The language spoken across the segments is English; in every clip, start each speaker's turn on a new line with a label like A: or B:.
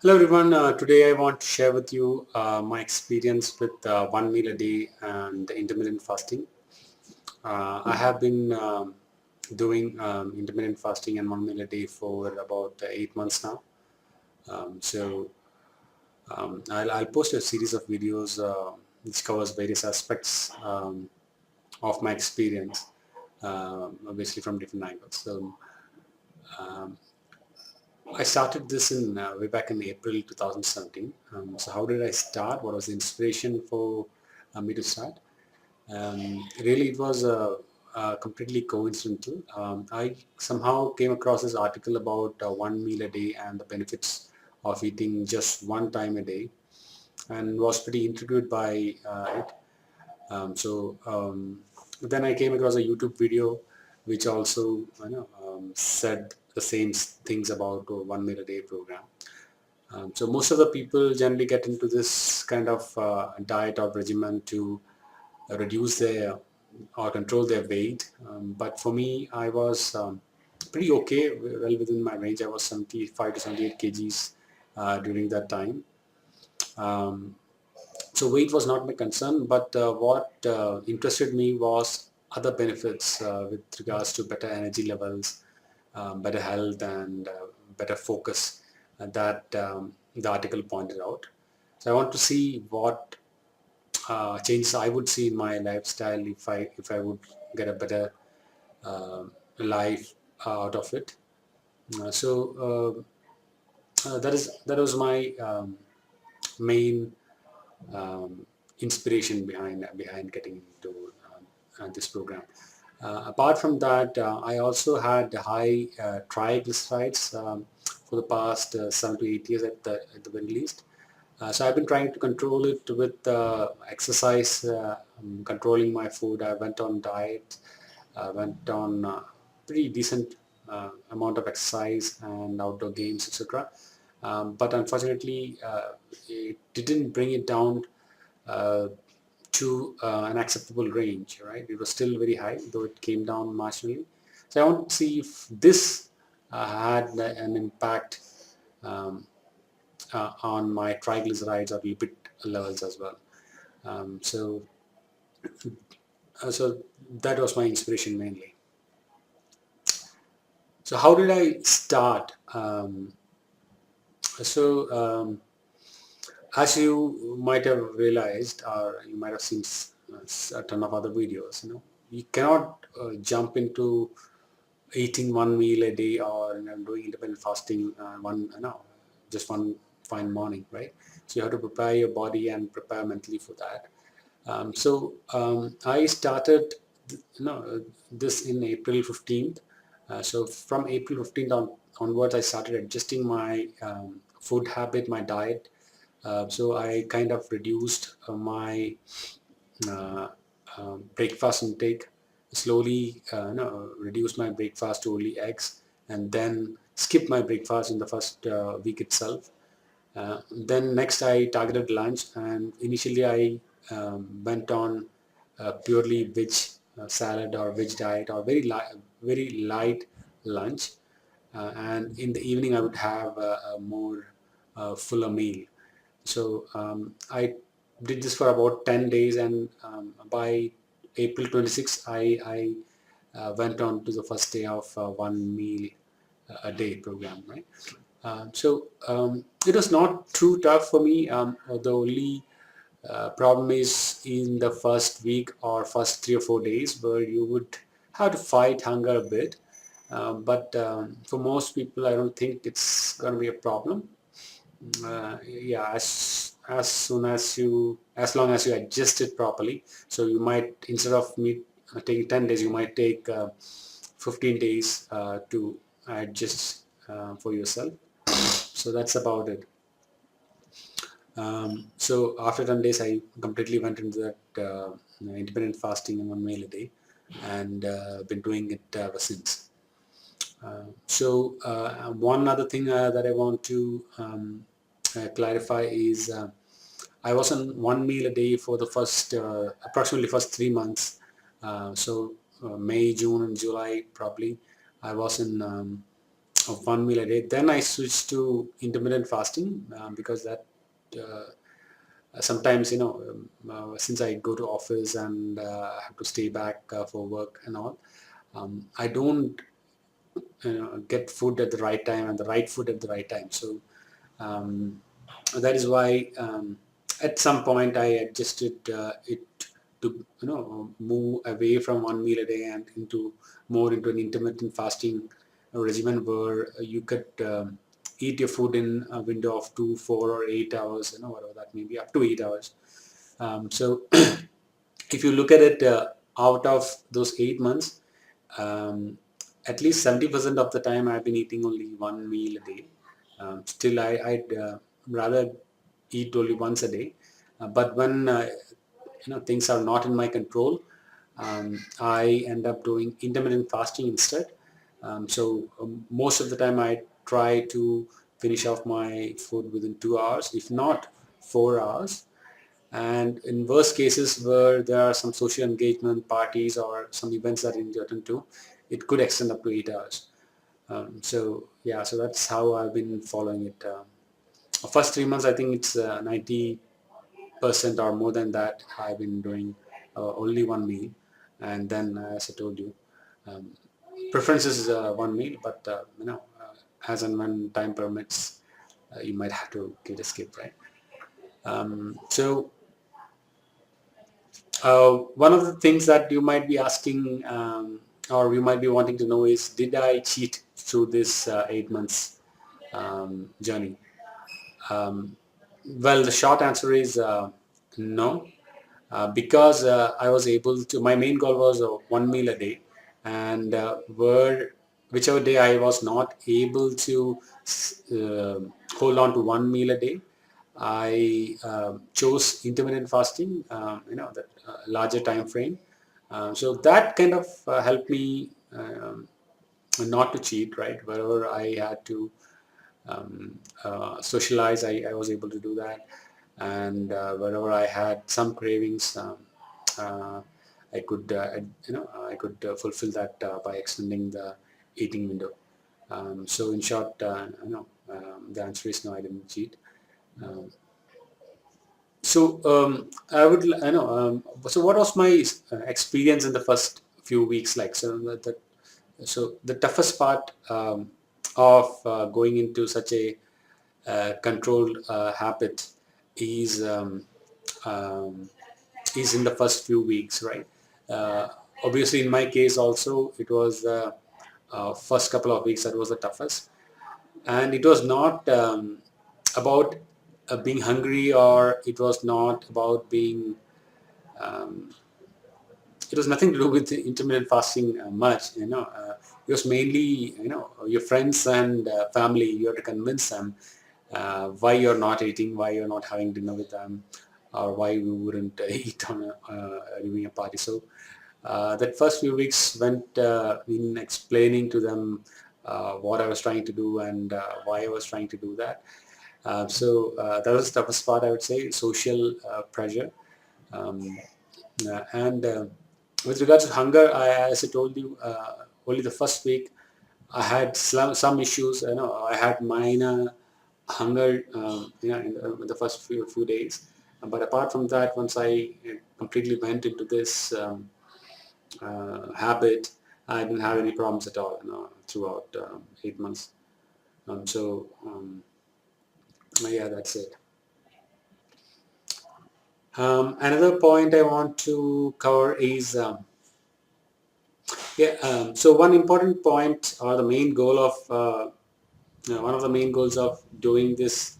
A: Hello everyone. Today I want to share with you my experience with one meal a day and intermittent fasting. I have been doing intermittent fasting and one meal a day for about 8 months now. I'll post a series of videos which covers various aspects of my experience, obviously from different angles. Um, I started this in way back in April 2017. So how did I start? What was the inspiration for me to start? Really, it was completely coincidental. I somehow came across this article about one meal a day and the benefits of eating just one time a day, and was pretty intrigued by it. Then I came across a YouTube video which also said the same things about one meal a day program. So most of the people generally get into this kind of diet or regimen to reduce their or control their weight. But for me, I was pretty okay, well within my range. I was 75 to 78 kgs during that time. Um, so weight was not my concern, but what interested me was other benefits with regards to better energy levels, better health, and better focus that the article pointed out. So I want to see what changes I would see in my lifestyle if I would get a better uh, life out of it. That was my main inspiration behind getting into this program. Apart from that, I also had high triglycerides for the past 7 to 8 years at the very least. So I've been trying to control it with exercise, controlling my food. I went on diet, went on pretty decent amount of exercise and outdoor games, etc. But unfortunately, it didn't bring it down uh, to an acceptable range, right? It was still very high, though it came down marginally. So I want to see if this had an impact um, on my triglycerides or lipid levels as well. Um, so, so that was my inspiration mainly. So how did I start? So as you might have realized, or you might have seen a ton of other videos, you cannot jump into eating one meal a day or doing intermittent fasting just one fine morning, right? So you have to prepare your body and prepare mentally for that. I started this in April 15th. So from April 15th onwards, I started adjusting my food habit, my diet. So I kind of reduced my uh, breakfast intake, slowly reduced my breakfast to only eggs, and then skipped my breakfast in the first week itself. Then next I targeted lunch, and initially I went on purely veg salad or veg diet or very light lunch, and in the evening I would have a more fuller meal. So I did this for about 10 days, and by April 26th, I went on to the first day of one meal a day program, right? It was not too tough for me. The only problem is in the first week or first 3 or 4 days where you would have to fight hunger a bit. But for most people, I don't think it's going to be a problem. Yeah, as long as you adjust it properly. So you might, instead of me taking 10 days, you might take 15 days to adjust for yourself. So that's about it. So after 10 days, I completely went into that independent fasting in one meal a day, and been doing it ever since. One other thing that I want to clarify is I was on one meal a day for the first approximately first 3 months. May, June, and July probably. I was in of one meal a day. Then I switched to intermittent fasting because that sometimes, since I go to office and have to stay back for work and all, I don't get food at the right time and the right food at the right time. So um, that is why at some point I adjusted it to move away from one meal a day and into more into an intermittent fasting regimen where you could eat your food in a window of 2, 4, or 8 hours, whatever that may be, up to 8 hours. So if you look at it, out of those 8 months, um, at least 70% of the time I've been eating only one meal a day. Still, I'd rather eat only once a day. But when things are not in my control, I end up doing intermittent fasting instead. Most of the time I try to finish off my food within 2 hours, if not 4 hours. And in worst cases where there are some social engagement parties or some events that I need to attend to, it could extend up to 8 hours. So that's how I've been following it. First 3 months, I think it's 90% or more than that. I've been doing only one meal, and then as I told you, um, preference is one meal, but as and when time permits, you might have to give it a skip, right? So one of the things that you might be asking, or you might be wanting to know is, did I cheat through this 8 months journey? Um, well, the short answer is no, because I was able to. My main goal was one meal a day, and whichever day I was not able to uh, hold on to one meal a day, I chose intermittent fasting. That larger time frame. So that kind of helped me not to cheat, right? Wherever I had to socialize, I was able to do that, and wherever I had some cravings, uh, I could fulfill that by extending the eating window. So in short, the answer is no, I didn't cheat. Um, I would, so what was my experience in the first few weeks like? So the toughest part of going into such a controlled habit is um, is in the first few weeks, right? Uh, Obviously, in my case also, it was the first couple of weeks that was the toughest, and it was not about being hungry, or it was not about being um, it was nothing to do with intermittent fasting much. It was mainly your friends and family. You have to convince them why you're not eating, why you're not having dinner with them, or why we wouldn't eat on during a party. So that first few weeks went in explaining to them what I was trying to do and why I was trying to do that. That was the toughest part, I would say, social pressure. Um, and With regards to hunger, as I told you, only the first week I had some issues. I had minor hunger, in the first few days. But apart from that, once I completely went into this habit, I didn't have any problems at all, throughout 8 months. Yeah, that's it. Another point I want to cover is so one important point, or the main goal of one of the main goals of doing this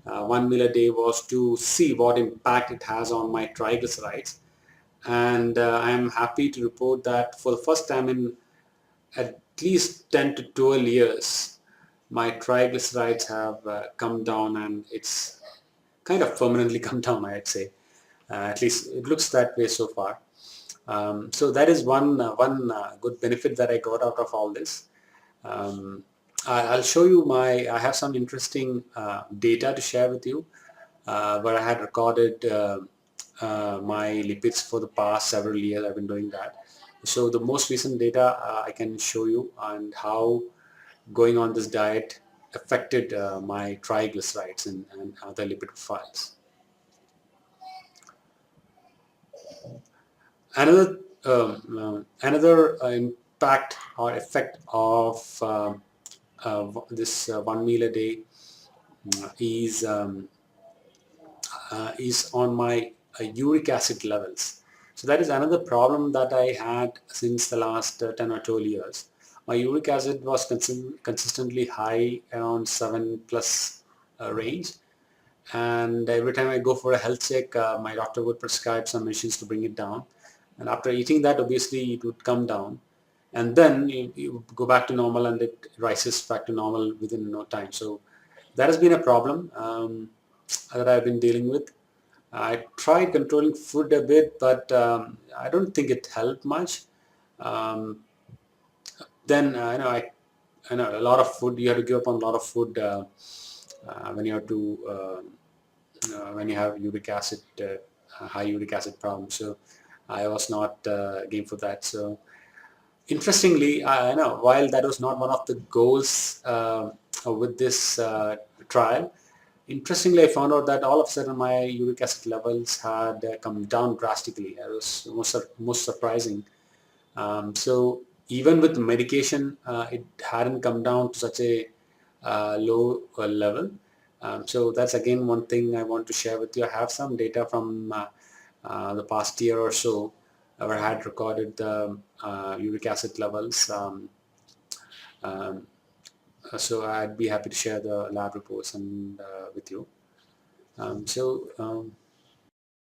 A: one meal a day was to see what impact it has on my triglycerides. And I'm happy to report that for the first time in at least 10 to 12 years, my triglycerides have come down, and it's kind of permanently come down, I'd say. At least it looks that way so far. So that is one good benefit that I got out of all this. Um, I'll show you I have some interesting data to share with you, where I had recorded my lipids for the past several years. I've been doing that. So the most recent data I can show you, and how going on this diet affected my triglycerides and other lipid profiles. Another impact or effect of this one meal a day is on my uric acid levels. So that is another problem that I had since the last 10 or 12 years. My uric acid was consistently high, around 7 plus range, and every time I go for a health check, my doctor would prescribe some medicines to bring it down, and after eating that, obviously it would come down, and then you go back to normal, and it rises back to normal within no time. So that has been a problem that I've been dealing with. I tried controlling food a bit, but I don't think it helped much. Um, then I know a lot of food. You have to give up on a lot of food when you have to when you have uric acid, high uric acid problem. So I was not game for that. So interestingly, I know while that was not one of the goals with this trial, interestingly, I found out that all of a sudden my uric acid levels had come down drastically. It was most surprising. So even with medication, it hadn't come down to such a low level. So that's again one thing I want to share with you. I have some data from the past year or so where I had recorded the uric acid levels. Um, so I'd be happy to share the lab reports and with you. So